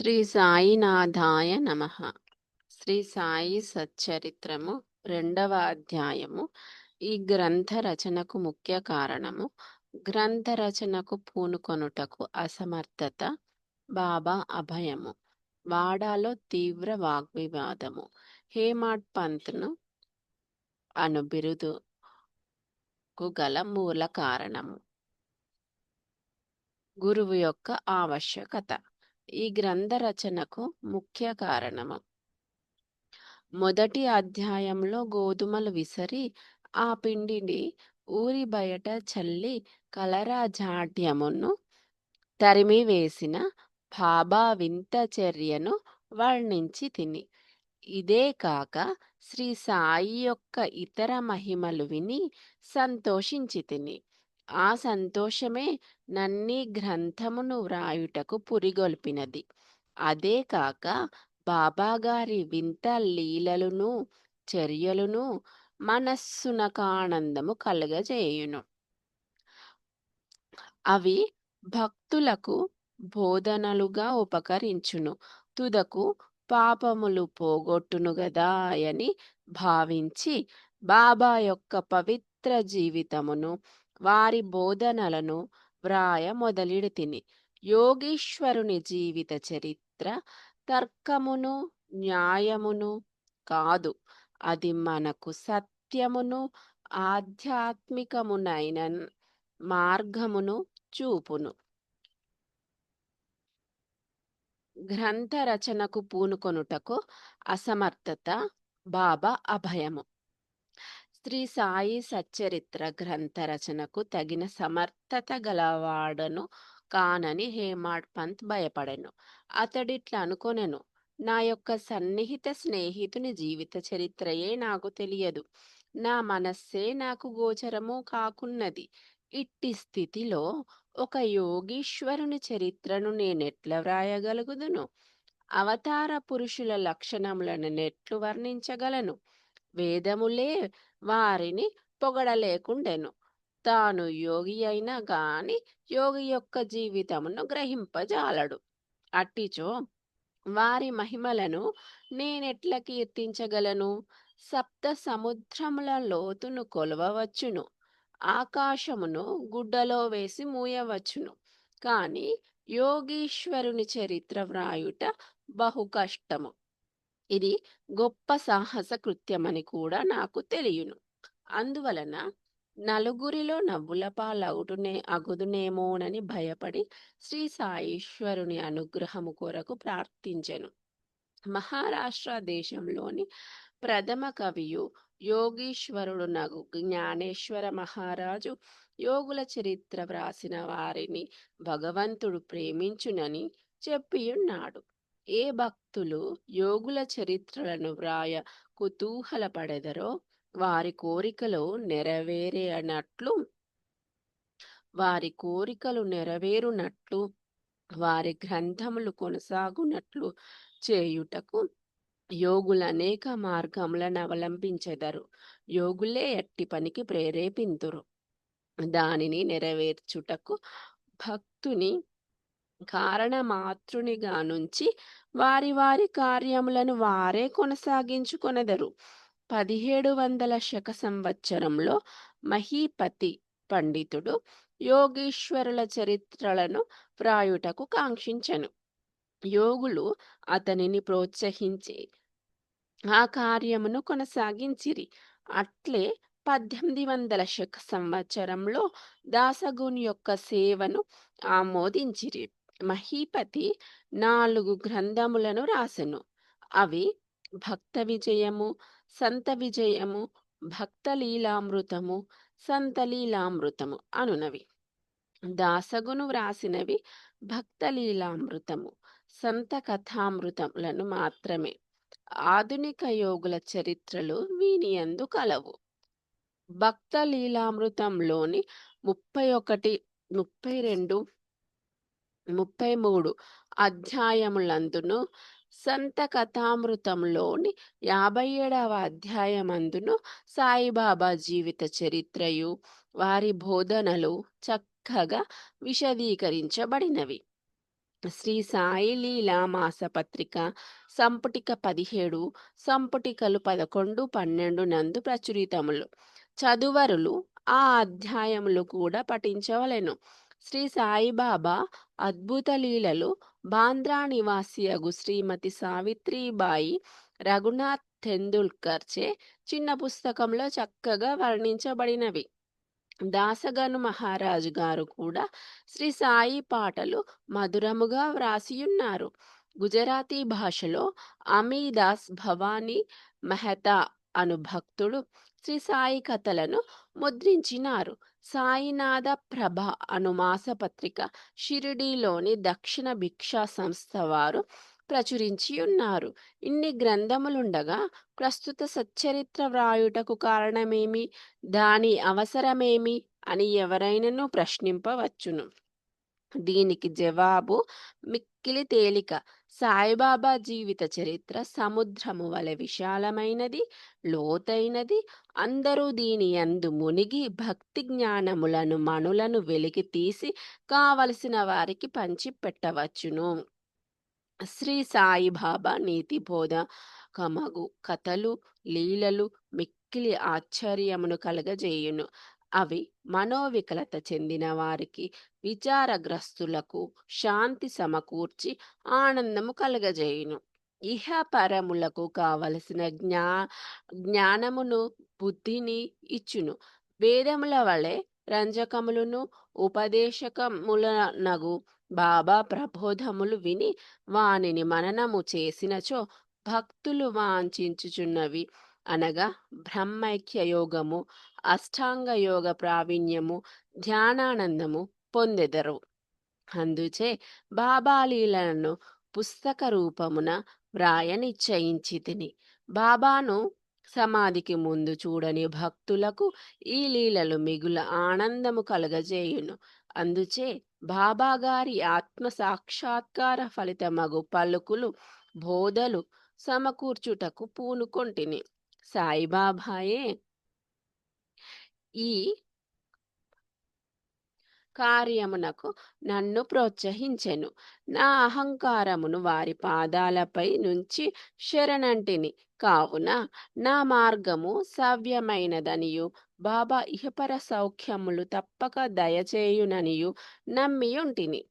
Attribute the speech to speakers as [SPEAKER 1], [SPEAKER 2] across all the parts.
[SPEAKER 1] శ్రీ సాయినాథాయ నమః. శ్రీ సాయి సచ్చరిత్రము 2వ అధ్యాయము. ఈ గ్రంథ రచనకు ముఖ్య కారణము గ్రంథ రచనకు పూనుకొనుటకు అసమర్థత, బాబా అభయము, వాడాలో తీవ్ర వాగ్వివాదము, హేమాడ్ పంత్ను అను బిరుదుకు గల మూల కారణము, గురువు యొక్క ఆవశ్యకత. ఈ గ్రంథ రచనకు ముఖ్య కారణము మొదటి అధ్యాయంలో గోధుమలు విసరి ఆ పిండిని ఊరి బయట చల్లి కలరా జాడ్యమును తరిమివేసిన బాబా వింత చర్యను వర్ణించి తిని, ఇదే కాక శ్రీ సాయి యొక్క ఇతర మహిమలు విని సంతోషించి తిని. ఆ సంతోషమే నన్నీ గ్రంథమును వ్రాయుటకు పురిగొల్పినది. అదే కాక బాబాగారి వింత లీలలును చర్యలును మనస్సునకానందము కలుగజేయును. అవి భక్తులకు బోధనలుగా ఉపకరించును. తుదకు పాపములు పోగొట్టును గదాయని భావించి బాబా యొక్క పవిత్ర జీవితమును వారి బోధనలను వ్రాయ మొదలెడితిని. యోగీశ్వరుని జీవిత చరిత్ర తర్కమును న్యాయమును కాదు, అది మనకు సత్యమును ఆధ్యాత్మికమునైన మార్గమును చూపును. గ్రంథ రచనకు పూనుకొనుటకు అసమర్థత, బాబా అభయము. శ్రీ సాయి సచ్చరిత్ర గ్రంథ రచనకు తగిన సమర్థత గలవాడను కానని హేమాడ్ పంత్ భయపడెను. అతడిట్లా అనుకొనెను, నా యొక్క సన్నిహిత స్నేహితుని జీవిత చరిత్రయే నాకు తెలియదు, నా మనస్సే నాకు గోచరము కాకున్నది. ఇట్టి స్థితిలో ఒక యోగీశ్వరుని చరిత్రను నేనెట్లా వ్రాయగలుగుదును? అవతార పురుషుల లక్షణములను నెట్లు వర్ణించగలను? వేదములే వారిని పొగడలేకుండెను. తాను యోగి అయినా గాని యోగి యొక్క జీవితమును గ్రహింపజాలడు. అట్టిచో వారి మహిమలను నేనెట్లా కీర్తించగలను? సప్త సముద్రముల లోతును కొలవవచ్చును, ఆకాశమును గుడ్డలో వేసి మూయవచ్చును, కాని యోగీశ్వరుని చరిత్ర వ్రాయుట బహు కష్టము. ఇది గొప్ప సాహస కృత్యమని కూడా నాకు తెలియను. అందువలన నలుగురిలో నవ్వుల అగుదునేమోనని భయపడి శ్రీ సాయీశ్వరుని అనుగ్రహము కొరకు ప్రార్థించెను. మహారాష్ట్ర దేశంలోని ప్రథమ కవియు యోగీశ్వరుడు నగు జ్ఞానేశ్వర మహారాజు యోగుల చరిత్ర వ్రాసిన వారిని భగవంతుడు ప్రేమించునని చెప్పియున్నాడు. ఏ భక్తులు యోగుల చరిత్రలను వ్రాయ కుతూహలపడెదరో వారి కోరికలు నెరవేరునట్లు వారి గ్రంథములు కొనసాగునట్లు చేయుటకు యోగులు అనేక మార్గములను అవలంబించెదరు. యోగులే ఎట్టి పనికి ప్రేరేపింతురు. దానిని నెరవేర్చుటకు భక్తుని కారణమాతృనిగా నుంచి వారి వారి కార్యములను వారే కొనసాగించుకొనెదరు. 1700 శక సంవత్సరంలో మహీపతి పండితుడు యోగీశ్వరుల చరిత్రలను వ్రాయుటకు కాంక్షించెను. యోగులు అతనిని ప్రోత్సహించి ఆ కార్యమును కొనసాగించిరి. అట్లే 1800 శక సంవత్సరంలో దాసగుని యొక్క సేవను ఆమోదించిరి. మహీపతి 4 గ్రంథములను రాసెను. అవి భక్త విజయము, సంత విజయము, భక్త లీలామృతము, సంత లీలామృతము అనునవి. దాసగును వ్రాసినవి భక్త లీలామృతము, సంత కథామృతములను మాత్రమే. ఆధునిక యోగుల చరిత్రలు వీనియందు కలవు. భక్త లీలామృతంలోని 31, 32, 33 అధ్యాయములందును, సంత కథామృతంలోని 57వ అధ్యాయమందును సాయిబాబా జీవిత చరిత్రయు వారి బోధనలు చక్కగా విశదీకరించబడినవి. శ్రీ సాయి లీలా మాసపత్రిక సంపుటిక 17 సంపుటికలు 11, 12 నందు ప్రచురితములు. చదువరులు ఆ అధ్యాయములు కూడా పఠించవలెను. శ్రీ సాయిబాబా అద్భుత లీలలు బాంద్రా నివాసియగు శ్రీమతి సావిత్రిబాయి రఘునాథ్ తెందుల్కర్ చే చిన్న పుస్తకంలో చక్కగా వర్ణించబడినవి. దాసగను మహారాజు గారు కూడా శ్రీ సాయి పాటలు మధురముగా వ్రాసియున్నారు. గుజరాతీ భాషలో అమీదాస్ భవానీ మెహతా అను భక్తుడు శ్రీ సాయి కథలను ముద్రించినారు. సాయినాథ ప్రభ అను మాసపత్రిక షిరిడీలోని దక్షిణ భిక్షా సంస్థ వారు ప్రచురించి ఉన్నారు. ఇన్ని గ్రంథములుండగా ప్రస్తుత సచ్చరిత్ర వ్రాయుటకు కారణమేమి, దాని అవసరమేమి అని ఎవరైనను ప్రశ్నింపవచ్చును. దీనికి జవాబు మిక్కిలి తేలిక. సాయిబాబా జీవిత చరిత్ర సముద్రము వలె విశాలమైనది, లోతైనది. అందరూ దీని యందు మునిగి భక్తి జ్ఞానములను మణులను వెలికి తీసి కావలసిన వారికి పంచి పెట్టవచ్చును. శ్రీ సాయిబాబా నీతి బోధ కమగు కథలు లీలలు మిక్కిలి ఆశ్చర్యమును కలగజేయును. అవి మనోవికలత చెందిన వారికి విచారగ్రస్తులకు శాంతి సమకూర్చి ఆనందము కలగజేయును. ఇహ పరములకు కావలసిన జ్ఞానమును బుద్ధిని ఇచ్చును. వేదముల వలె రంజకములను ఉపదేశకములనగు బాబా ప్రబోధములు విని వానిని మననము చేసినచో భక్తులు వాంఛించుచున్నవి అనగా బ్రహ్మైక్య యోగము, అష్టాంగ యోగ ప్రావీణ్యము, ధ్యానానందము పొందెదరు. అందుచే బాబా లీలలను పుస్తక రూపమున వ్రాయ నిశ్చయించి తిని. బాబాను సమాధికి ముందు చూడని భక్తులకు ఈ లీలలు మిగుల ఆనందము కలగజేయును. అందుచే బాబా గారి ఆత్మ సాక్షాత్కార ఫలితమగు పలుకులు బోధలు సమకూర్చుటకు పూనుకొంటిని. సాయిబాబాయే ఈ కార్యమునకు నన్ను ప్రోత్సహించెను. నా అహంకారమును వారి పాదాలపై నుంచి శరణంటిని. కావున నా మార్గము సవ్యమైనదనియు బాబా ఇహపర సౌఖ్యములు తప్పక దయచేయుననియు నమ్మియుంటిని.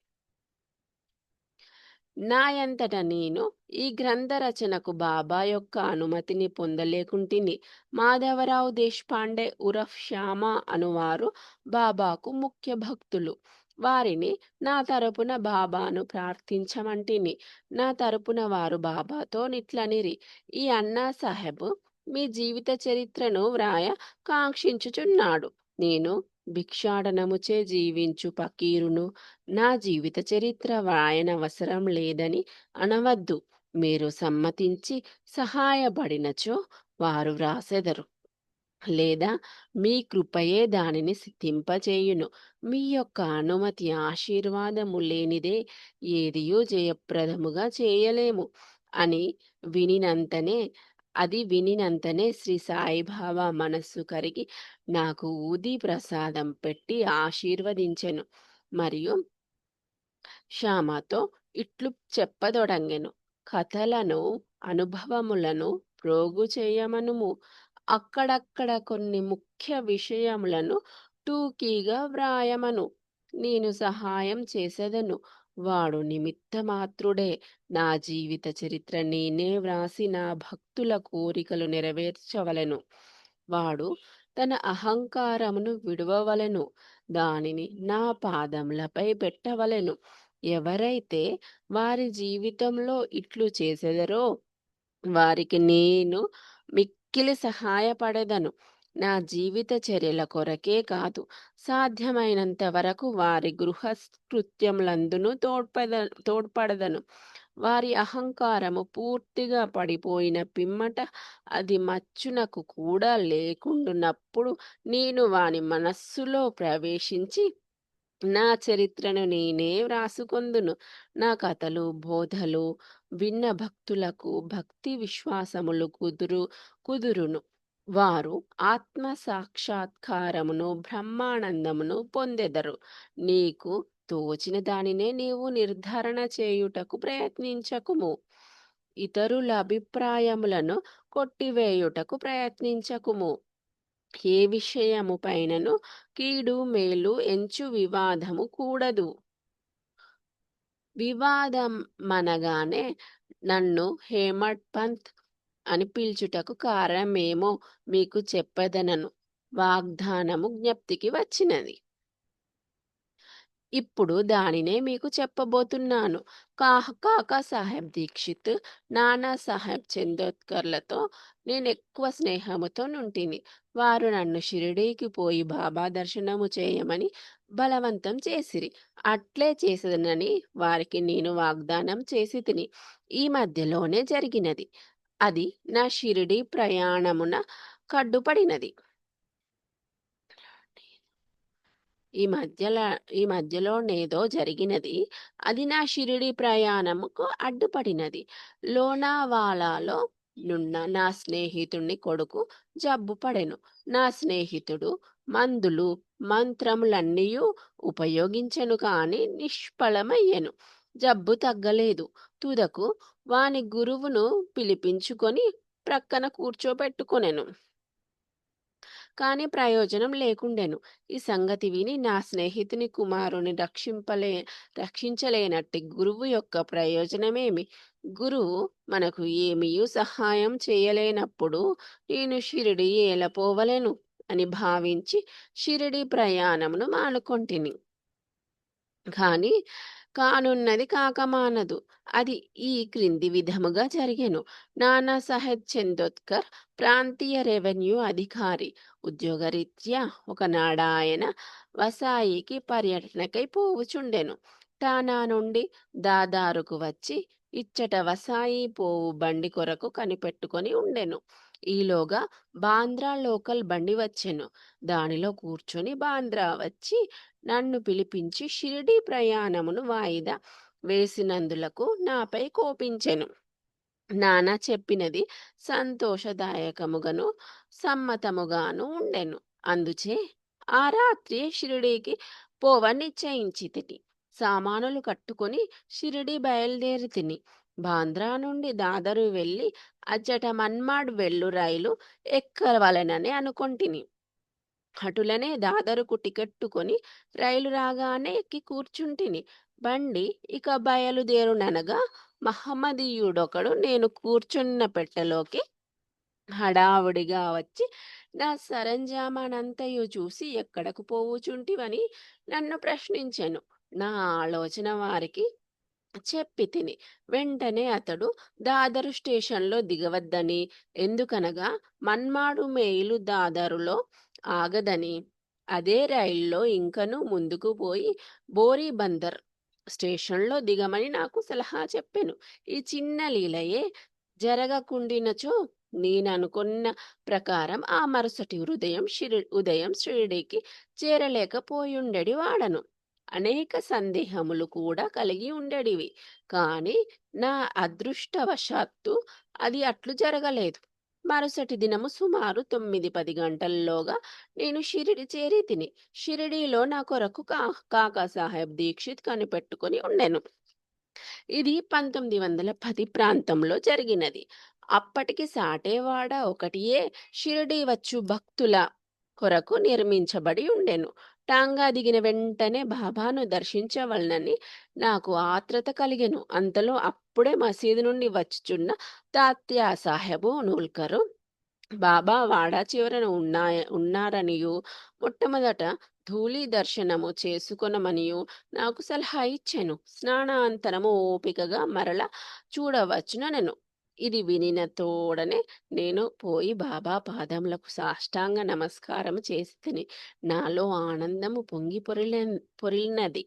[SPEAKER 1] నాయంతట నేను ఈ గ్రంథ రచనకు బాబా యొక్క అనుమతిని పొందలేకుంటిని. మాధవరావు దేశపాండే ఉరఫ్ శ్యామ అనువారు బాబాకు ముఖ్య భక్తులు. వారిని నా తరపున బాబాను ప్రార్థించమంటిని. నా తరపున వారు బాబాతో నిట్లనిరి, ఈ అన్నా సాహెబ్ మీ జీవిత చరిత్రను వ్రాయ కాంక్షించుచున్నాడు. నేను భిక్షాటనముచే జీవించు పకీరును, నా జీవిత చరిత్ర వ్రాయనవసరం లేదని అనవద్దు. మీరు సమ్మతించి సహాయపడినచో వారు వ్రాసెదరు, లేదా మీ కృపయే దానిని సిద్ధింపచేయును. మీ యొక్క అనుమతి ఆశీర్వాదము లేనిదే ఏదియూ జయప్రదముగా చేయలేము అని వినినంతనే శ్రీ సాయిబాబా మనస్సు కరిగి నాకు ఊది ప్రసాదం పెట్టి ఆశీర్వదించెను. మరియు శ్యామతో ఇట్లు చెప్పదొడంగెను. కథలను అనుభవములను ప్రోగు చేయమనుము. అక్కడక్కడ కొన్ని ముఖ్య విషయములను టూకీగా వ్రాయమను. నేను సహాయం చేసేదను. వాడు నిమిత్త మాత్రుడే. నా జీవిత చరిత్ర నేనే వ్రాసి నా భక్తుల కోరికలు నెరవేర్చవలెను. వాడు తన అహంకారమును విడువవలెను. దానిని నా పాదములపై పెట్టవలెను. ఎవరైతే వారి జీవితంలో ఇట్లు చేసెదరో వారికి నేను మిక్కిలి సహాయపడెదను. నా జీవిత చర్యల కొరకే కాదు, సాధ్యమైనంత వరకు వారి గృహకృత్యములందును తోడ్పడదను. వారి అహంకారము పూర్తిగా పడిపోయిన పిమ్మట అది మచ్చునకు కూడా లేకుండునప్పుడు నేను వాని మనస్సులో ప్రవేశించి నా చరిత్రను నేనే వ్రాసుకొందును. నా కథలు బోధలు విన్న భక్తులకు భక్తి విశ్వాసములు కుదురును. వారు ఆత్మ సాక్షాత్కారమును బ్రహ్మానందమును పొందెదరు. నీకు తోచిన దానినే నీవు నిర్ధారణ చేయుటకు ప్రయత్నించకుము. ఇతరుల అభిప్రాయములను కొట్టివేయుటకు ప్రయత్నించకుము. ఏ విషయము పైనను కీడు మేలు ఎంచు వివాదము కూడదు. వివాదమనగానే నన్ను హేమడ్ పంత్ అని పిలుచుటకు కారణమేమో మీకు చెప్పెదనను. వాగ్దానము జ్ఞప్తికి వచ్చినది. ఇప్పుడు దానినే మీకు చెప్పబోతున్నాను. కాకా సాహెబ్ దీక్షిత్, నానా సాహెబ్ చందోద్కర్లతో నేనెక్కువ స్నేహముతో నుంటిని. వారు నన్ను షిరిడీకి పోయి బాబా దర్శనము చేయమని బలవంతం చేసిరి. అట్లే చేసేదనని వారికి నేను వాగ్దానం చేసి తిని. ఈ మధ్యలోనే జరిగినది. అది నా షిరిడీ ప్రయాణమున కడ్డుపడినది. ఈ మధ్యలోనేదో జరిగినది. అది నా షిరిడి ప్రయాణముకు అడ్డుపడినది. లోనావాలాలో నున్న నా స్నేహితుని కొడుకు జబ్బు పడెను. నా స్నేహితుడు మందులు మంత్రములన్నీయూ ఉపయోగించెను కాని నిష్ఫలమయ్యెను. జబ్బు తగ్గలేదు. తుదకు వాని గురువును పిలిపించుకొని ప్రక్కన కూర్చోబెట్టుకొనెను. కాని ప్రయోజనం లేకుండెను. ఈ సంగతి విని నా స్నేహితుని కుమారుని రక్షించలేనట్టి గురువు యొక్క ప్రయోజనమేమి? గురువు మనకు ఏమీయూ సహాయం చేయలేనప్పుడు నేను షిరిడి ఏలపోవలెను అని భావించి షిరిడి ప్రయాణమును మానుకొంటిని. కాని కానున్నది కాకమానదు. అది ఈ క్రింది విధముగా జరిగెను. నానాసాహెబ్ చందోద్కర్ ప్రాంతీయ రెవెన్యూ అధికారి. ఉద్యోగరీత్యా ఒకనాడాయన వసాయికి పర్యటనకై పోవుచుండెను. టానా నుండి దాదారుకు వచ్చి ఇచ్చట వసాయి పోవు బండి కొరకు కనిపెట్టుకొని ఉండెను. ఈలోగా బాంద్రా లోకల్ బండి వచ్చెను. దానిలో కూర్చొని బాంద్రా వచ్చి నన్ను పిలిపించి షిరిడీ ప్రయాణమును వాయిదా వేసినందులకు నాపై కోపించెను. నాన్న చెప్పినది సంతోషదాయకముగాను సమ్మతముగాను ఉండెను. అందుచే ఆ రాత్రి షిరిడీకి పోవ నిశ్చయించితిని. సామానులు కట్టుకొని షిరిడి బయలుదేరి తిని. బాంద్రా నుండి దాదరు వెళ్ళి అచ్చట మన్మాడ్ వెళ్ళు రైలు ఎక్కవలెనని అనుకొంటిని. అటులనే దాదరుకు టికెట్టుకొని రైలు రాగానే ఎక్కి కూర్చుంటిని. బండి ఇక బయలుదేరుననగా మహమ్మదీయుడొకడు నేను కూర్చున్న పెట్టెలోకి హడావుడిగా వచ్చి నా సరంజామానంతయు చూసి ఎక్కడకు పోవుచుంటివని నన్ను ప్రశ్నించెను. నా ఆలోచన వారికి చెప్పి తిని. వెంటనే అతడు దాదరు స్టేషన్లో దిగవద్దని, ఎందుకనగా మన్మాడు మెయిలు దాదరులో ఆగదని, అదే రైల్లో ఇంకనూ ముందుకు పోయి బోరీబందర్ స్టేషన్లో దిగమని నాకు సలహా చెప్పెను. ఈ చిన్న లీలయే జరగకుండినచో నేననుకున్న ప్రకారం ఆ మరుసటి ఉదయం షిరిడీకి చేరలేకపోయుండెడి వాడను. అనేక సందేహములు కూడా కలిగి ఉండేడివి. కాని నా అదృష్టవశాత్తు అది అట్లు జరగలేదు. మరుసటి దినము సుమారు 9-10 గంటల్లోగా నేను షిరిడి చేరి తిని. షిరిడీలో నా కొరకు కాకాసాహెబ్ దీక్షిత్ కనిపెట్టుకొని ఉండెను. ఇది 1910 ప్రాంతంలో జరిగినది. అప్పటికి సాటేవాడ ఒకటియే షిరిడీ వచ్చు భక్తుల కొరకు నిర్మించబడి ఉండెను. టాంగా దిగిన వెంటనే బాబాను దర్శించవలనని నాకు ఆత్రత కలిగెను. అంతలో అప్పుడే మసీదు నుండి వచ్చుచున్న తాత్యా సాహెబు నూల్కరు బాబా వాడా చివరన ఉన్నారనియు మొట్టమొదట ధూళి దర్శనము చేసుకొనమనియు నాకు సలహా ఇచ్చెను. స్నానాంతరము ఓపికగా మరల చూడవచ్చునెను. ఇది వినిన తోడనే నేను పోయి బాబా పాదములకు సాష్టాంగ నమస్కారము చేసి తిని. నాలో ఆనందము పొంగి పొరిలినది.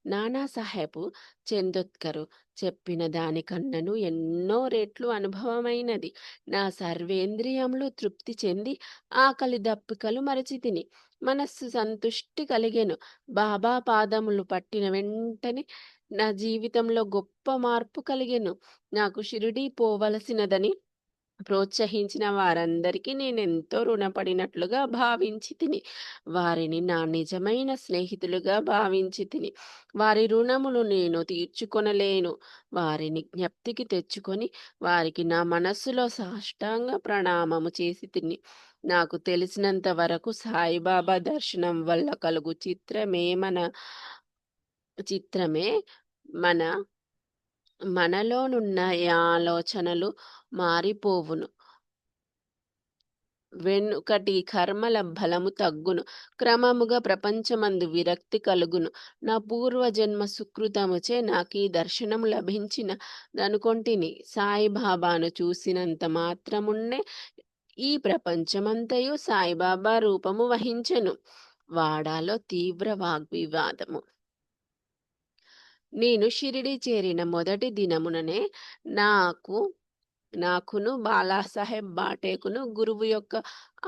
[SPEAKER 1] నానాసాహెబు చందోద్కరు చెప్పిన దానికన్నను ఎన్నో రెట్లు అనుభవమైనది. నా సర్వేంద్రియములు తృప్తి చెంది ఆకలి దప్పికలు మరచి తిని. మనస్సు సంతుష్టి కలిగెను. బాబా పాదములు పట్టిన వెంటనే నా జీవితంలో గొప్ప మార్పు కలిగెను. నాకు షిరిడీ పోవలసినదని ప్రోత్సహించిన వారందరికీ నేనెంతో రుణపడినట్లుగా భావించి తిని. వారిని నా నిజమైన స్నేహితులుగా భావించి తిని. వారి రుణములు నేను తీర్చుకొనలేను. వారిని జ్ఞప్తికి తెచ్చుకొని, వారికి నా మనస్సులో సాష్టాంగ ప్రణామము చేసి తిని. నాకు తెలిసినంత వరకు సాయిబాబా దర్శనం వల్ల కలుగు చిత్రమే మన మనలోనున్న ఈ ఆలోచనలు మారిపోవును. వెనుకటి కర్మల బలము తగ్గును. క్రమముగా ప్రపంచమందు విరక్తి కలుగును. నా పూర్వజన్మ సుకృతముచే నాకీ దర్శనము లభించినదనుకొంటిని. సాయిబాబాను చూసినంత మాత్రమున్నే ఈ ప్రపంచమంతయు సాయిబాబా రూపము వహించెను. వాడాలో తీవ్ర వాగ్వివాదము. నేను షిరిడీ చేరిన మొదటి దినముననే నాకు నాకును బాలాసాహెబ్ బాటేకును గురువు యొక్క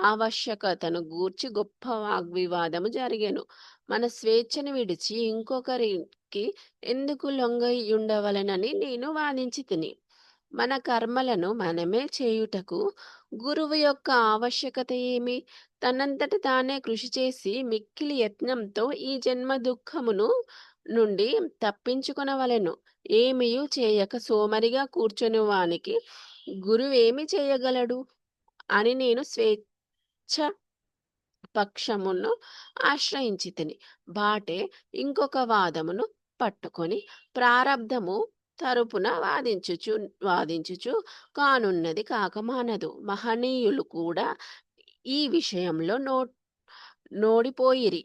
[SPEAKER 1] ఆవశ్యకతను గూర్చి గొప్ప వాగ్వివాదము జరిగెను. మన స్వేచ్ఛను విడిచి ఇంకొకరికి ఎందుకు లొంగియుండవలెనని నేను వాదించి తిని. మన కర్మలను మనమే చేయుటకు గురువు యొక్క ఆవశ్యకత ఏమి? తనంతట తానే కృషి చేసి మిక్కిలి యత్నంతో ఈ జన్మ దుఃఖమును నుండి తప్పించుకొనవలెను. ఏమియు చేయక సోమరిగా కూర్చొని వానికి గురువేమి చేయగలడు అని నేను స్వేచ్ఛ పక్షమును ఆశ్రయించి తిని. బాటే ఇంకొక వాదమును పట్టుకొని ప్రారబ్ధము తరపున వాదించుచు కానున్నది కాక మానదు. మహనీయులు కూడా ఈ విషయంలో నోడిపోయిరి.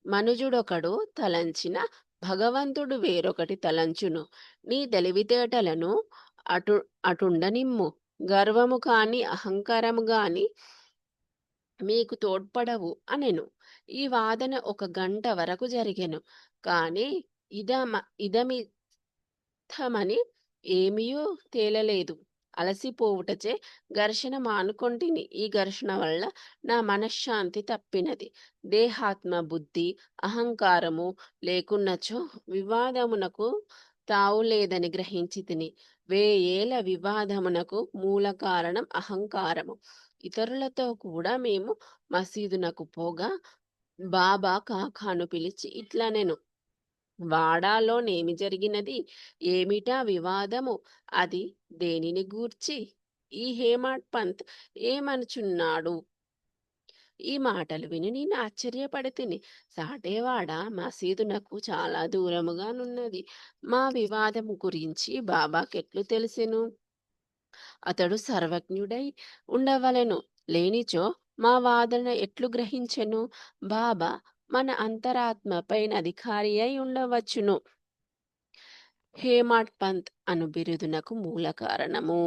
[SPEAKER 1] మనుజుడొకడు తలంచిన భగవంతుడు వేరొకటి తలంచును. నీ తెలివితేటలను అటు అటుండనిమ్ము. గర్వము కాని అహంకారము గాని మీకు తోడ్పడవు అనెను. ఈ వాదన ఒక గంట వరకు జరిగెను. కాని ఇదమిత్తమని ఏమియూ తేలలేదు. అలసిపోవుటచే ఘర్షణ మానుకొంటిని. ఈ ఘర్షణ వల్ల నా మనశ్శాంతి తప్పినది. దేహాత్మ బుద్ధి అహంకారము లేకున్నచో వివాదమునకు తావులేదని గ్రహించి తిని. వేయేల వివాదమునకు మూల కారణం అహంకారము. ఇతరులతో కూడా మేము మసీదునకు పోగా బాబా కాకాను పిలిచి ఇట్లనెను: వాడాలోనేమి జరిగినది? ఏమిటా వివాదము? అది దేనిని గూర్చి? ఈ హేమాడ్ పంత్ ఏమనుచున్నాడు? ఈ మాటలు విని నేను ఆశ్చర్యపడితిని. సాటేవాడ మసీదునకు చాలా దూరముగానున్నది. మా వివాదము గురించి బాబాకెట్లు తెలిసెను? అతడు సర్వజ్ఞుడై ఉండవలెను. లేనిచో మా వాదన ఎట్లు గ్రహించెను? బాబా మన అంతరాత్మపై అధికారి అయి ఉండవచ్చును. హేమాడ్ పంత్ అను బిరుదునకు మూల కారణము.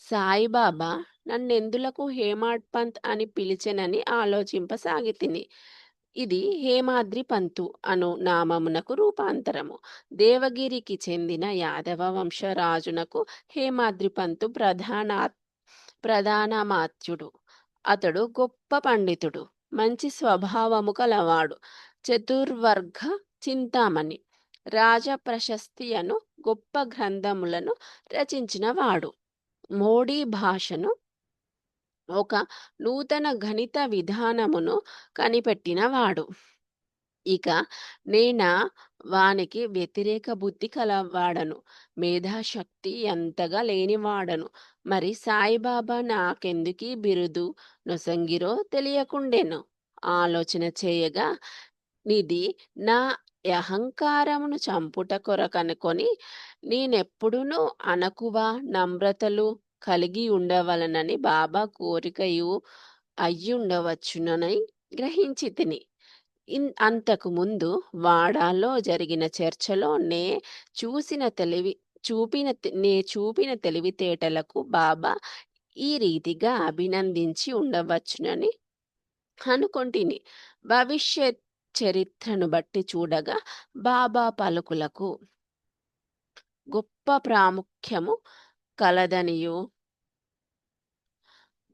[SPEAKER 1] సాయిబాబా నన్నెందులకు హేమాడ్ పంత్ అని పిలిచెనని ఆలోచింపసాగితిని. ఇది హేమాద్రి పంతు అను నామమునకు రూపాంతరము. దేవగిరికి చెందిన యాదవ వంశరాజునకు హేమాద్రి పంతు ప్రధానమాత్యుడు. అతడు గొప్ప పండితుడు, మంచి స్వభావము కలవాడు, చతుర్వర్గ చింతామణి, రాజ ప్రశస్తి అను గొప్ప గ్రంథములను రచించినవాడు. మోడీ భాషను ఒక నూతన గణిత విధానమును కనిపెట్టినవాడు. ఇక నేనా వానికి వ్యతిరేక బుద్ధి కలవాడను, మేధాశక్తి ఎంతగా లేనివాడను. మరి సాయిబాబా నాకెందుకీ బిరుదు నొసంగిరో తెలియకుండెను. ఆలోచన చేయగా నిది నా అహంకారమును చంపుట కొరకనుకొని నేనెప్పుడునూ అనకువ నమ్రతలు కలిగి ఉండవలనని బాబా కోరికయు అయ్యుండవచ్చునని గ్రహించి తిని. అంతకు ముందు వాడాలో జరిగిన చర్చలో చూపిన తెలివితేటలకు బాబా ఈ రీతిగా అభినందించి ఉండవచ్చునని అనుకొంటిని. భవిష్యత్ చరిత్రను బట్టి చూడగా బాబా పలుకులకు గొప్ప ప్రాముఖ్యము కలదనియు,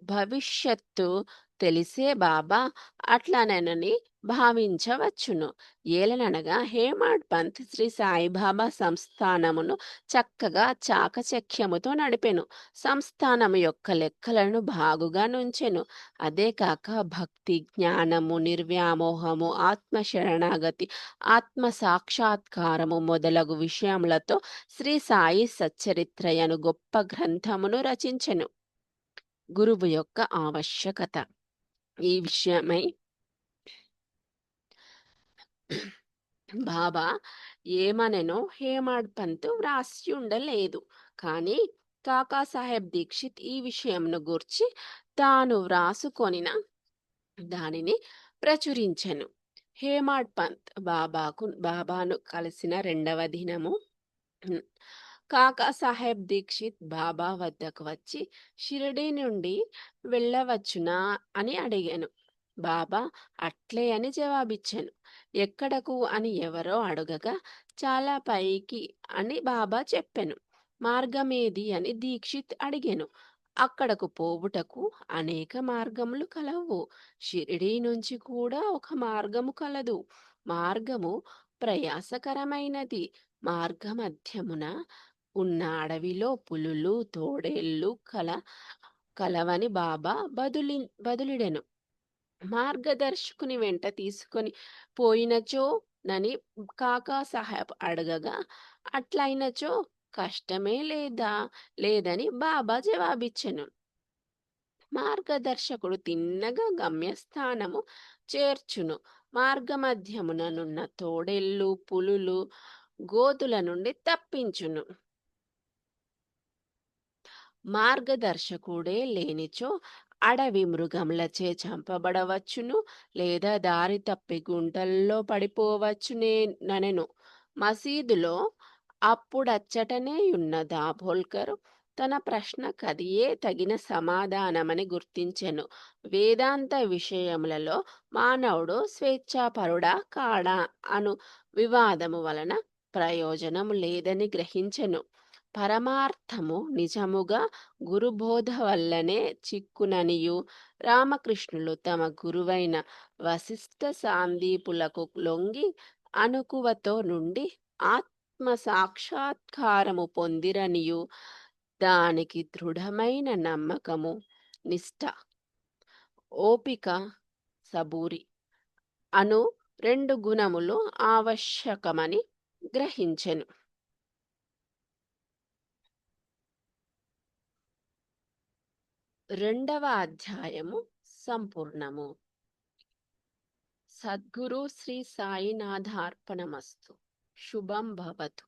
[SPEAKER 1] భవిష్యత్తు తెలిసే బాబా అట్లనని భావించవచ్చును. ఏలననగా హేమాడ్ పంత్ శ్రీ సాయిబాబా సంస్థానమును చక్కగా చాకచక్యముతో నడిపెను. సంస్థానము యొక్క లెక్కలను బాగుగా నుంచెను. అదే కాక భక్తి, జ్ఞానము, నిర్వ్యామోహము, ఆత్మ శరణాగతి, ఆత్మ సాక్షాత్కారము మొదలగు విషయములతో శ్రీ సాయి సచ్చరిత్రయను గొప్ప గ్రంథమును రచించెను. గురువు యొక్క ఆవశ్యకత. ఈ విషయమై బాబా ఏమనెనో హేమాడ్ పంత్ వ్రాసి ఉండలేదు. కానీ కాకాసాహెబ్ దీక్షిత్ ఈ విషయంను గూర్చి తాను వ్రాసుకొనిన దానిని ప్రచురించెను. హేమాడ్ పంత్ బాబాను కలిసిన రెండవ దినము కాకాసాహెబ్ దీక్షిత్ బాబా వద్దకు వచ్చి షిరిడీ నుండి వెళ్ళవచ్చునా అని అడిగాను. బాబా అట్లే అని జవాబిచ్చాను. ఎక్కడకు అని ఎవరో అడగగా చాలా పైకి అని బాబా చెప్పెను. మార్గమేది అని దీక్షిత్ అడిగాను. అక్కడకు పోవుటకు అనేక మార్గములు కలవు. షిరిడీ నుంచి కూడా ఒక మార్గము కలదు. మార్గము ప్రయాసకరమైనది. మార్గమధ్యమున ఉన్న అడవిలో పులులు, తోడేళ్ళు కలవని బాబా బదులిడెను. మార్గదర్శకుని వెంట తీసుకొని పోయినచో నని కాకా సాహెబ్ అడగగా అట్లయినచో కష్టమే లేదని బాబా జవాబిచ్చెను. మార్గదర్శకుడు తిన్నగా గమ్యస్థానము చేర్చును. మార్గమధ్యముననున్న తోడేళ్ళు, పులులు, గోతుల నుండి తప్పించును. మార్గదర్శకుడే లేనిచో అడవి మృగములచే చంపబడవచ్చును, లేదా దారి తప్పి గుంటల్లో పడిపోవచ్చునేనెను. మసీదులో అప్పుడచ్చటనేయున్న దాభోల్కర్ తన ప్రశ్నకదియే తగిన సమాధానమని గుర్తించెను. వేదాంత విషయములలో మానవుడు స్వేచ్ఛాపరుడా కాడా అను వివాదము వలన ప్రయోజనము లేదని గ్రహించెను. పరమార్థము నిజముగా గురుబోధ వల్లనే చిక్కుననియు, రామకృష్ణులు తమ గురువైన వశిష్ఠ సాందీపులకు లొంగి అణకువతో నుండి ఆత్మ సాక్షాత్కారము పొందిరనియు, దానికి దృఢమైన నమ్మకము, నిష్ఠ, ఓపిక, సబూరి అను రెండు గుణములు ఆవశ్యకమని గ్రహించెను. రెండవ అధ్యాయము సంపూర్ణము. సద్గురు శ్రీ సాయినాథార్పణమస్తు. శుభం భవతు.